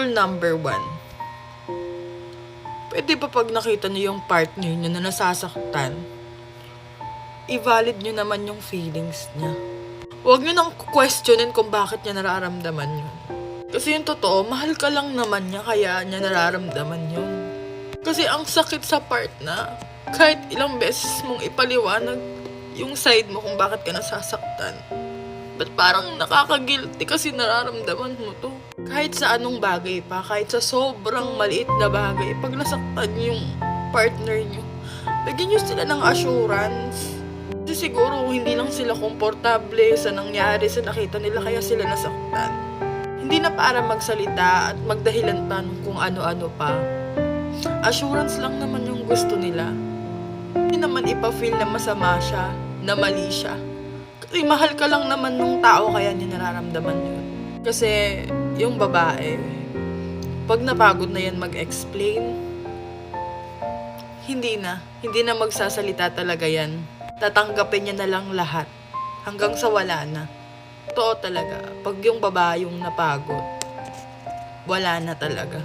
Rule number 1. Pwede ba pag nakita niyo yung partner niyo na nasasaktan, i-valid niyo naman yung feelings niya. Huwag niyo nang questionin kung bakit niya nararamdaman yun. Kasi yung totoo, mahal ka lang naman niya kaya niya nararamdaman yun. Kasi ang sakit sa part na kahit ilang beses mong ipaliwanag yung side mo kung bakit ka nasasaktan. Ba't parang nakaka-guilty kasi nararamdaman mo to. Kahit sa anong bagay pa, kahit sa sobrang maliit na bagay, pag nasaktan yung partner nyo, bigyan nyo sila ng assurance. Kasi siguro hindi lang sila komportable sa nangyari, sa nakita nila kaya sila nasaktan. Hindi na para magsalita at magdahilan pa kung ano-ano pa. Assurance lang naman yung gusto nila. Hindi naman ipa-feel na masama siya, na mali siya. Kasi mahal ka lang naman nung tao kaya niya nararamdaman yun. Kasi yung babae, pag napagod na yan mag-explain, hindi na magsasalita talaga yan. Tatanggapin niya na lang lahat hanggang sa wala na. Totoo talaga, pag yung babae yung napagod, wala na talaga.